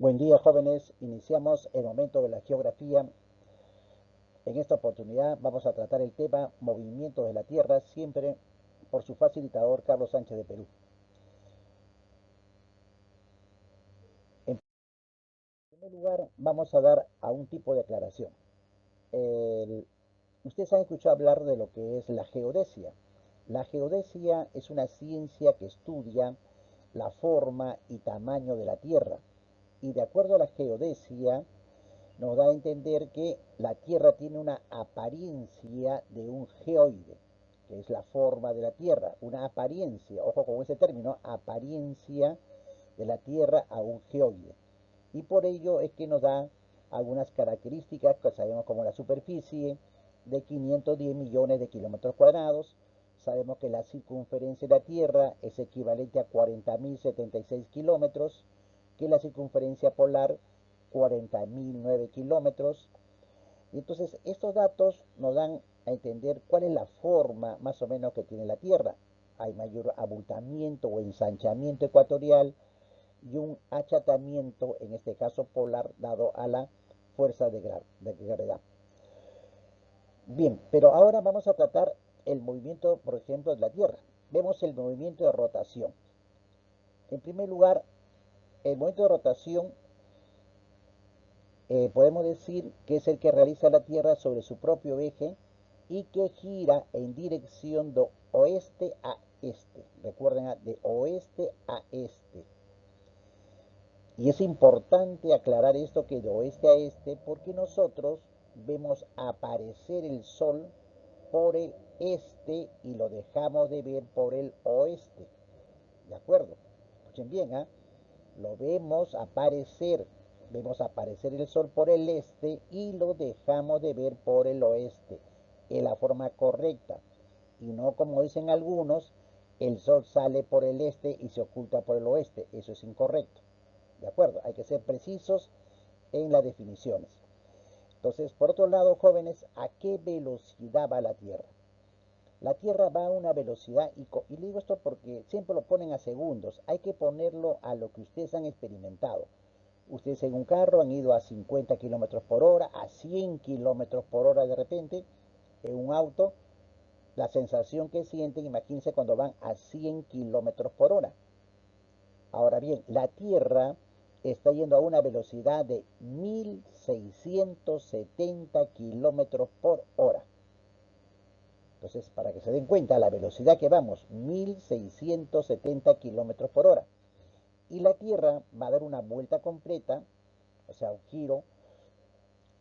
Buen día, jóvenes. Iniciamos el momento de la geografía. En esta oportunidad vamos a tratar el tema movimiento de la Tierra, siempre por su facilitador Carlos Sánchez de Perú. En primer lugar, vamos a dar a un tipo de aclaración. El- Ustedes han escuchado hablar de lo que es la geodesia. La geodesia es una ciencia que estudia la forma y tamaño de la Tierra. Y de acuerdo a la geodesia, nos da a entender que la Tierra tiene una apariencia de un geoide, que es la forma de la Tierra, una apariencia, ojo con ese término, apariencia de la Tierra a un geoide. Y por ello es que nos da algunas características que sabemos como la superficie de 510 millones de kilómetros cuadrados. Sabemos que la circunferencia de la Tierra es equivalente a 40.076 kilómetros, que la circunferencia polar 40.009 kilómetros. Y entonces estos datos nos dan a entender cuál es la forma más o menos que tiene la Tierra. Hay mayor abultamiento o ensanchamiento ecuatorial y un achatamiento, en este caso polar, dado a la fuerza de gravedad. Bien, pero ahora vamos a tratar el movimiento, por ejemplo, de la Tierra. Vemos el movimiento de rotación. En primer lugar, el movimiento de rotación podemos decir que es el que realiza la Tierra sobre su propio eje y que gira en dirección de oeste a este. Recuerden, de oeste a este. Y es importante aclarar esto que de oeste a este porque nosotros vemos aparecer el sol por el este y lo dejamos de ver por el oeste. ¿De acuerdo? Escuchen bien, ¿eh? Lo vemos aparecer el sol por el este y lo dejamos de ver por el oeste. Es la forma correcta. Y no como dicen algunos, el sol sale por el este y se oculta por el oeste. Eso es incorrecto. ¿De acuerdo? Hay que ser precisos en las definiciones. Entonces, por otro lado, jóvenes, ¿a qué velocidad va la Tierra? La Tierra va a una velocidad, y digo esto porque siempre lo ponen a segundos, hay que ponerlo a lo que ustedes han experimentado. Ustedes en un carro han ido a 50 kilómetros por hora, a 100 kilómetros por hora de repente, en un auto, la sensación que sienten, imagínense cuando van a 100 kilómetros por hora. Ahora bien, la Tierra está yendo a una velocidad de 1670 kilómetros por hora. Entonces, para que se den cuenta, la velocidad que vamos, 1670 kilómetros por hora. Y la Tierra va a dar una vuelta completa, o sea, un giro,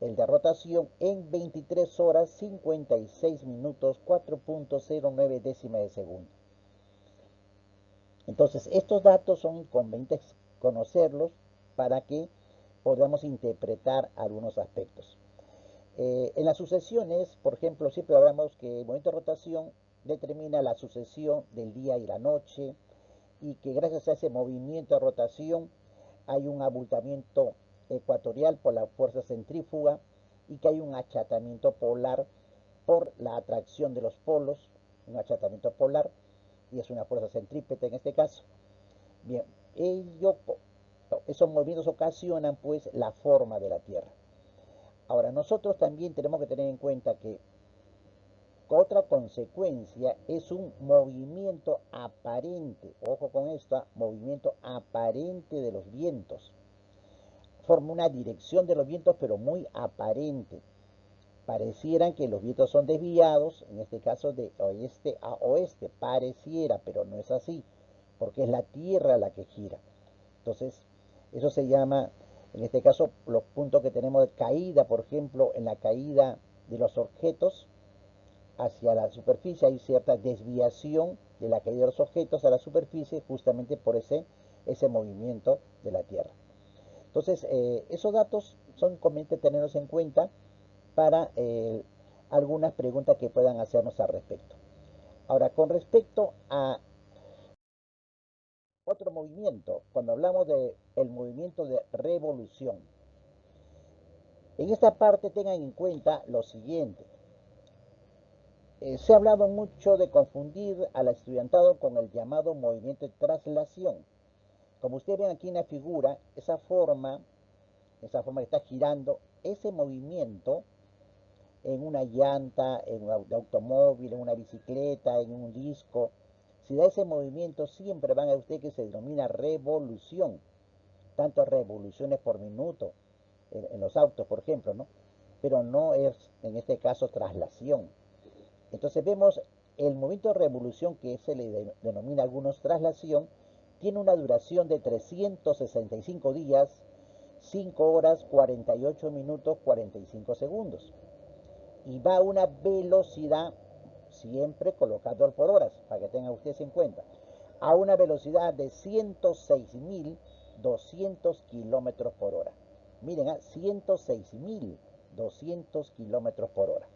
el de rotación, en 23 horas 56 minutos 4.09 décimas de segundo. Entonces, estos datos son convenientes conocerlos para que podamos interpretar algunos aspectos. En las sucesiones, por ejemplo, siempre hablamos que el movimiento de rotación determina la sucesión del día y la noche y que gracias a ese movimiento de rotación hay un abultamiento ecuatorial por la fuerza centrífuga y que hay un achatamiento polar por la atracción de los polos, un achatamiento polar, y es una fuerza centrípeta en este caso. Bien, esos movimientos ocasionan pues la forma de la Tierra. Ahora, nosotros también tenemos que tener en cuenta que otra consecuencia es un movimiento aparente, ojo con esto, movimiento aparente de los vientos. Forma una dirección de los vientos, pero muy aparente. Parecieran que los vientos son desviados, en este caso de oeste a oeste, pareciera, pero no es así, porque es la Tierra la que gira. Entonces, eso se llama, en este caso, los puntos que tenemos de caída, por ejemplo, en la caída de los objetos hacia la superficie, hay cierta desviación de la caída de los objetos a la superficie justamente por ese movimiento de la Tierra. Entonces, esos datos son convenientes tenerlos en cuenta para algunas preguntas que puedan hacernos al respecto. Ahora, con respecto a otro movimiento, cuando hablamos del movimiento de revolución, en esta parte tengan en cuenta lo siguiente. Se ha hablado mucho de confundir al estudiantado con el llamado movimiento de traslación. Como ustedes ven aquí en la figura, esa forma que está girando, ese movimiento en una llanta, en un automóvil, en una bicicleta, en un disco, si da ese movimiento, siempre van a usted que se denomina revolución, tantas revoluciones por minuto en los autos, por ejemplo, ¿no? Pero no es, en este caso, traslación. Entonces vemos el movimiento de revolución, que se le denomina a algunos traslación, tiene una duración de 365 días, 5 horas, 48 minutos, 45 segundos. Y va a una velocidad, siempre colocado por horas, para que tengan ustedes en cuenta, a una velocidad de 106.200 kilómetros por hora. Miren, 106.200 kilómetros por hora.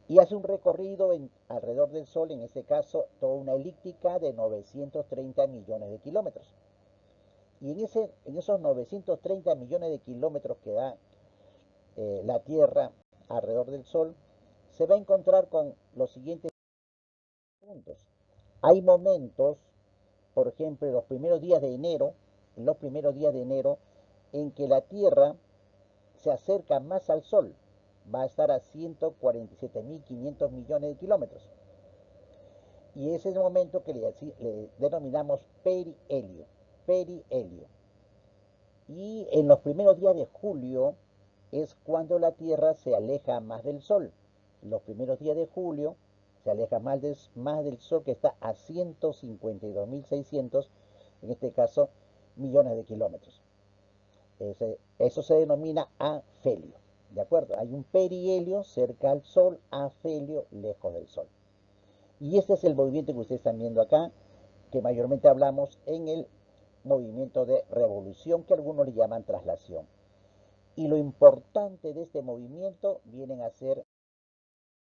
Y hace un recorrido alrededor del Sol, en este caso, toda una elíptica de 930 millones de kilómetros. Y en esos 930 millones de kilómetros que da la Tierra alrededor del Sol, se va a encontrar con los siguientes puntos. Hay momentos, por ejemplo, en los primeros días de enero, en que la Tierra se acerca más al Sol, va a estar a 147.500 millones de kilómetros. Y ese es el momento que le denominamos perihelio. Y en los primeros días de julio es cuando la Tierra se aleja más del Sol. Los primeros días de julio se aleja más del Sol, que está a 152.600, en este caso, millones de kilómetros. Eso se denomina afelio. ¿De acuerdo? Hay un perihelio cerca al Sol, afelio lejos del Sol. Y este es el movimiento que ustedes están viendo acá, que mayormente hablamos en el movimiento de revolución, que algunos le llaman traslación. Y lo importante de este movimiento vienen a ser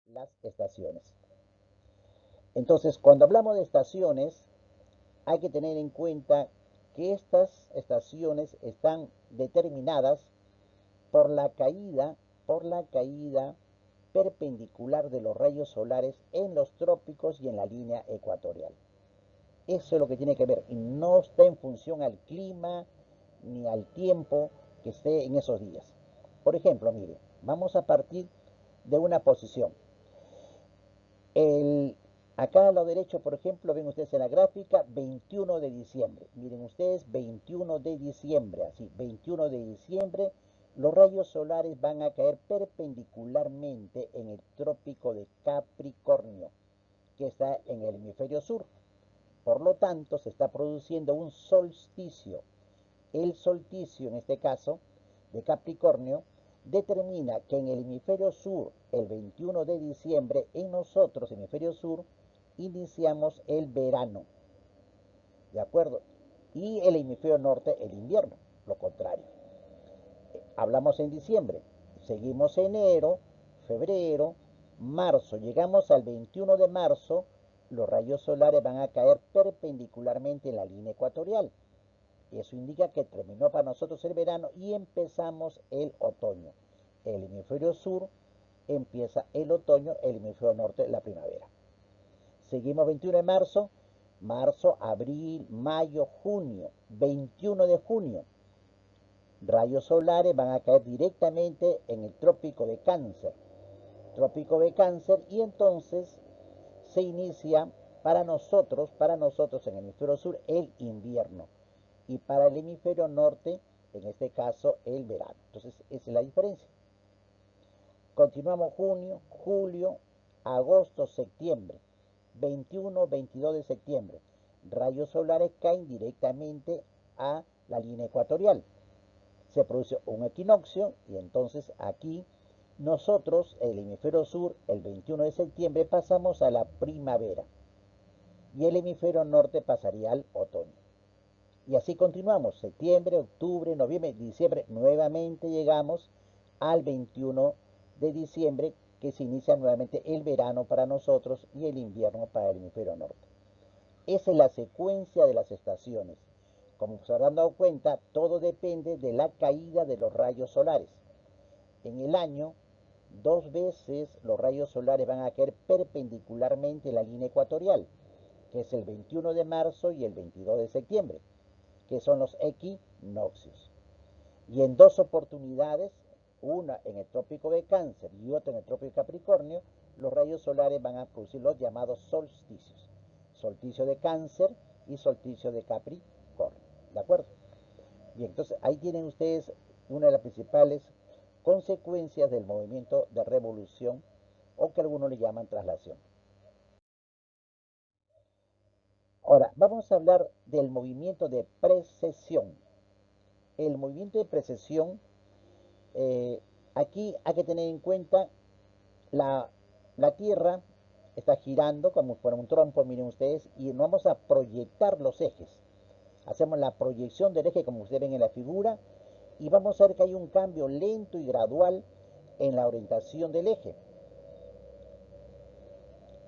las estaciones. Entonces, cuando hablamos de estaciones, hay que tener en cuenta que estas estaciones están determinadas por la caída perpendicular de los rayos solares en los trópicos y en la línea ecuatorial. Eso es lo que tiene que ver, y no está en función al clima ni al tiempo que esté en esos días. Por ejemplo, mire, vamos a partir de una posición. Acá a lo derecho, por ejemplo, ven ustedes en la gráfica 21 de diciembre. Miren ustedes, 21 de diciembre, así, 21 de diciembre, los rayos solares van a caer perpendicularmente en el trópico de Capricornio, que está en el hemisferio sur. Por lo tanto, se está produciendo un solsticio. El solsticio, en este caso, de Capricornio, determina que en el hemisferio sur, el 21 de diciembre, en nosotros, hemisferio sur, iniciamos el verano. ¿De acuerdo? Y el hemisferio norte, el invierno, lo contrario. Hablamos en diciembre, seguimos enero, febrero, marzo, llegamos al 21 de marzo, los rayos solares van a caer perpendicularmente en la línea ecuatorial. Eso indica que terminó para nosotros el verano y empezamos el otoño. El hemisferio sur empieza el otoño, el hemisferio norte la primavera. Seguimos 21 de marzo, abril, mayo, junio, 21 de junio. Rayos solares van a caer directamente en el trópico de Cáncer. Y entonces se inicia para nosotros en el hemisferio sur, el invierno. Y para el hemisferio norte, en este caso, el verano. Entonces, esa es la diferencia. Continuamos junio, julio, agosto, septiembre. 21, 22 de septiembre. Rayos solares caen directamente a la línea ecuatorial. Se produce un equinoccio y entonces aquí nosotros, el hemisferio sur, el 21 de septiembre, pasamos a la primavera. Y el hemisferio norte pasaría al otoño. Y así continuamos, septiembre, octubre, noviembre, diciembre, nuevamente llegamos al 21 de diciembre, que se inicia nuevamente el verano para nosotros y el invierno para el hemisferio norte. Esa es la secuencia de las estaciones. Como se habrán dado cuenta, todo depende de la caída de los rayos solares. En el año, 2 veces los rayos solares van a caer perpendicularmente en la línea ecuatorial. que es el 21 de marzo y el 22 de septiembre, que son los equinoccios. Y en dos oportunidades, una en el trópico de Cáncer y otra en el trópico de Capricornio, los rayos solares van a producir los llamados solsticios. Solsticio de Cáncer y solsticio de Capricornio. ¿De acuerdo? Bien, entonces ahí tienen ustedes una de las principales consecuencias del movimiento de revolución, o que algunos le llaman traslación. Ahora, vamos a hablar del movimiento de precesión. El movimiento de precesión, aquí hay que tener en cuenta la, la Tierra está girando como si fuera un trompo, miren ustedes, y vamos a proyectar los ejes. Hacemos la proyección del eje como ustedes ven en la figura, y vamos a ver que hay un cambio lento y gradual en la orientación del eje.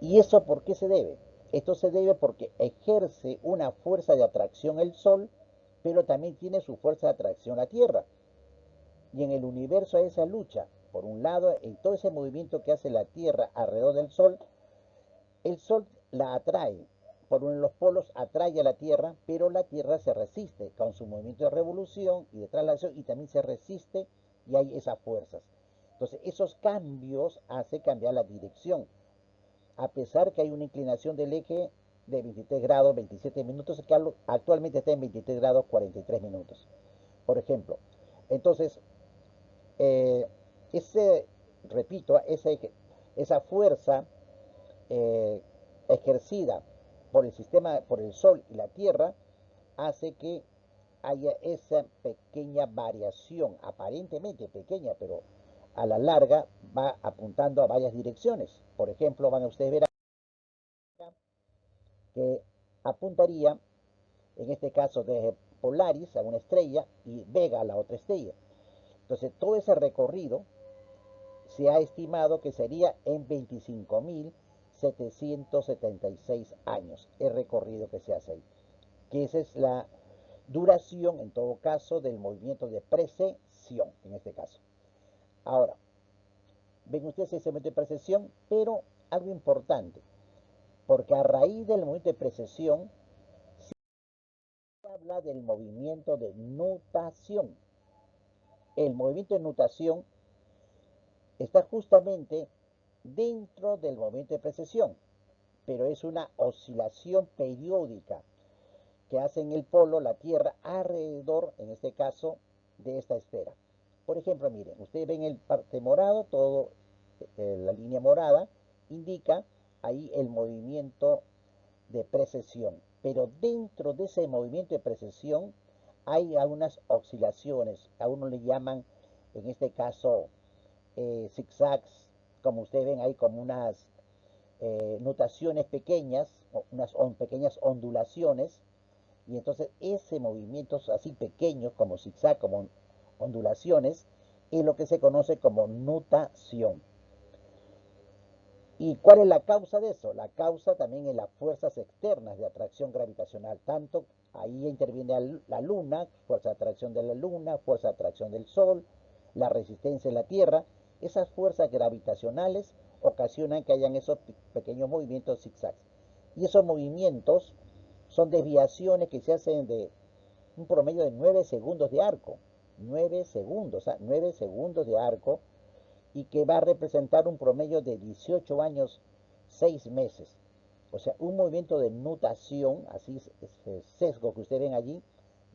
¿Y eso por qué se debe? Esto se debe porque ejerce una fuerza de atracción el Sol, pero también tiene su fuerza de atracción la Tierra. Y en el universo hay esa lucha. Por un lado, en todo ese movimiento que hace la Tierra alrededor del Sol, el Sol la atrae. Por uno de los polos atrae a la Tierra, pero la Tierra se resiste con su movimiento de revolución y de traslación, y también se resiste, y hay esas fuerzas. Entonces, esos cambios hacen cambiar la dirección. A pesar que hay una inclinación del eje de 23 grados 27 minutos, que actualmente está en 23 grados 43 minutos. Por ejemplo, entonces, eh, ese, repito, esa fuerza eh, ejercida por el sistema, por el Sol y la Tierra, hace que haya esa pequeña variación, aparentemente pequeña, pero a la larga va apuntando a varias direcciones. Por ejemplo, van a ustedes ver que apuntaría, en este caso, desde Polaris a una estrella y Vega a la otra estrella. Entonces, todo ese recorrido se ha estimado que sería en 25.776 años el recorrido que se hace ahí. Que esa es la duración, en todo caso, del movimiento de precesión, en este caso. Ahora, ven ustedes ese movimiento de precesión, pero algo importante, porque a raíz del movimiento de precesión se habla del movimiento de nutación. El movimiento de nutación está justamente dentro del movimiento de precesión, pero es una oscilación periódica que hace en el polo la Tierra alrededor, en este caso, de esta esfera. Por ejemplo, miren, ustedes ven el parte morado, todo la línea morada indica ahí el movimiento de precesión, pero dentro de ese movimiento de precesión hay algunas oscilaciones, a uno le llaman, en este caso, zigzags, como ustedes ven ahí, como unas nutaciones pequeñas, unas pequeñas ondulaciones, y entonces ese movimiento así pequeño, como zigzag, como ondulaciones, es lo que se conoce como nutación. ¿Y cuál es la causa de eso? La causa también es las fuerzas externas de atracción gravitacional. Tanto ahí interviene la Luna, fuerza de atracción de la Luna, fuerza de atracción del Sol, la resistencia de la Tierra. Esas fuerzas gravitacionales ocasionan que hayan esos pequeños movimientos zigzags. Y esos movimientos son desviaciones que se hacen de un promedio de 9 segundos de arco. 9 segundos, o sea, 9 segundos de arco, y que va a representar un promedio de 18 años, 6 meses. O sea, un movimiento de nutación, así ese sesgo que ustedes ven allí,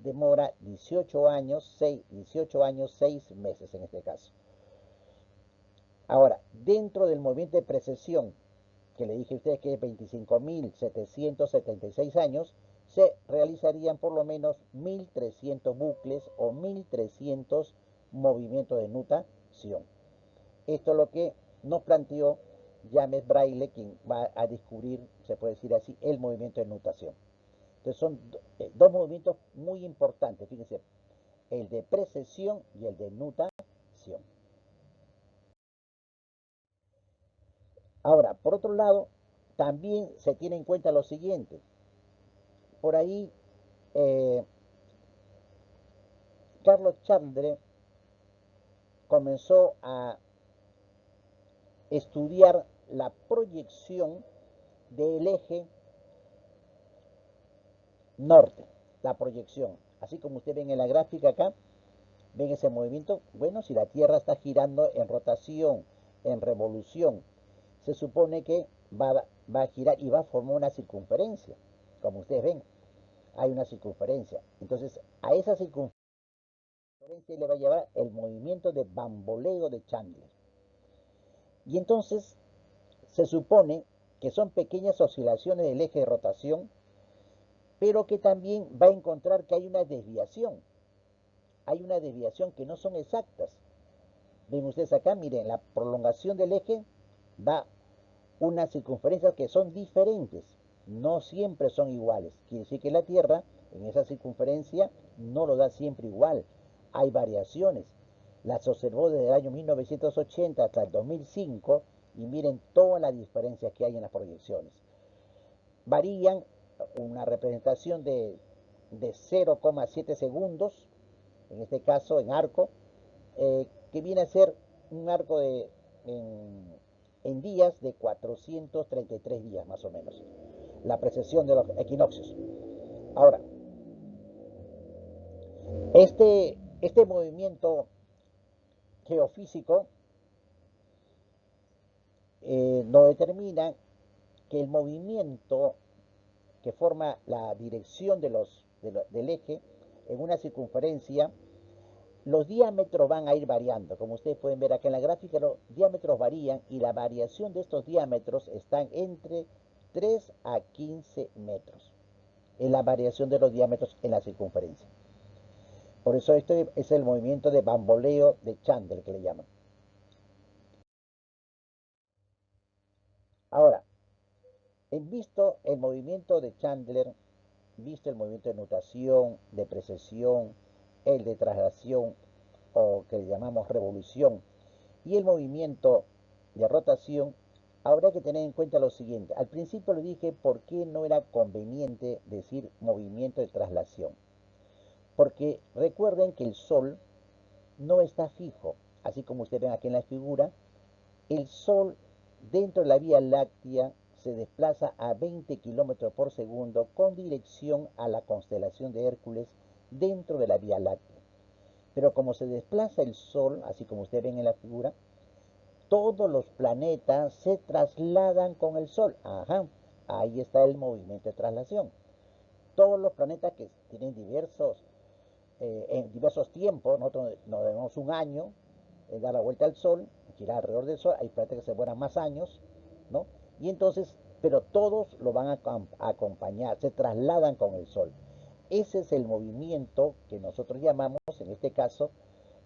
demora 18 años, 6 meses en este caso. Ahora, dentro del movimiento de precesión, que le dije a ustedes que es 25.776 años, se realizarían por lo menos 1.300 bucles o 1.300 movimientos de nutación. Esto es lo que nos planteó James Braille, quien va a descubrir, se puede decir así, el movimiento de nutación. Entonces son dos movimientos muy importantes, fíjense, el de precesión y el de nutación. Ahora, por otro lado, también se tiene en cuenta lo siguiente. Por ahí, eh, Carlos Chandler comenzó a estudiar la proyección del eje norte, la proyección. Así como ustedes ven en la gráfica acá, ven ese movimiento. Bueno, si la Tierra está girando en rotación, en revolución, se supone que va a girar y va a formar una circunferencia. Como ustedes ven, hay una circunferencia. Entonces, a esa circunferencia le va a llevar el movimiento de bamboleo de Chandler. Y entonces se supone que son pequeñas oscilaciones del eje de rotación, pero que también va a encontrar que hay una desviación. Hay una desviación que no son exactas. Ven ustedes acá, miren, la prolongación del eje da unas circunferencias que son diferentes. No siempre son iguales. Quiere decir que la Tierra en esa circunferencia no lo da siempre igual. Hay variaciones. Las observó desde el año 1980 hasta el 2005 y miren todas las diferencias que hay en las proyecciones. Varían una representación de 0,7 segundos, en este caso en arco, que viene a ser un arco en días de 433 días más o menos, la precesión de los equinoccios. Ahora, este movimiento geofísico nos determina que el movimiento que forma la dirección del eje en una circunferencia, los diámetros van a ir variando. Como ustedes pueden ver acá en la gráfica, los diámetros varían y la variación de estos diámetros están entre 3 a 15 metros. Es la variación de los diámetros en la circunferencia. Por eso este es el movimiento de bamboleo de Chandler que le llaman. Ahora, visto el movimiento de Chandler, visto el movimiento de nutación, de precesión, el de traslación o que le llamamos revolución y el movimiento de rotación, habrá que tener en cuenta lo siguiente. Al principio le dije por qué no era conveniente decir movimiento de traslación. Porque recuerden que el Sol no está fijo, así como ustedes ven aquí en la figura, el Sol dentro de la Vía Láctea se desplaza a 20 kilómetros por segundo con dirección a la constelación de Hércules dentro de la Vía Láctea. Pero como se desplaza el Sol, así como ustedes ven en la figura, todos los planetas se trasladan con el Sol. Ajá, ahí está el movimiento de traslación. Todos los planetas que tienen en diversos tiempos, nosotros nos debemos un año en dar la vuelta al Sol, girar alrededor del Sol, hay planetas que se demoran más años, ¿no? Y entonces, pero todos lo van a acompañar, se trasladan con el Sol. Ese es el movimiento que nosotros llamamos, en este caso,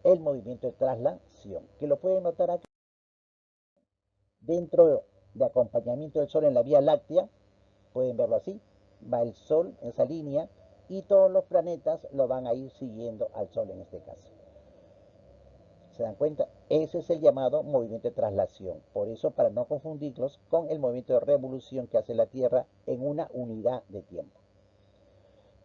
el movimiento de traslación, que lo pueden notar aquí dentro de acompañamiento del Sol en la Vía Láctea, pueden verlo así, va el Sol en esa línea y todos los planetas lo van a ir siguiendo al Sol en este caso. ¿Se dan cuenta? Ese es el llamado movimiento de traslación. Por eso, para no confundirlos con el movimiento de revolución que hace la Tierra en una unidad de tiempo.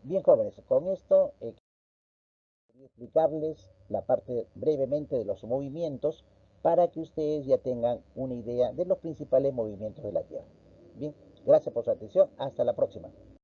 Bien, jóvenes, con esto quería explicarles la parte brevemente de los movimientos para que ustedes ya tengan una idea de los principales movimientos de la Tierra. Bien, gracias por su atención. Hasta la próxima.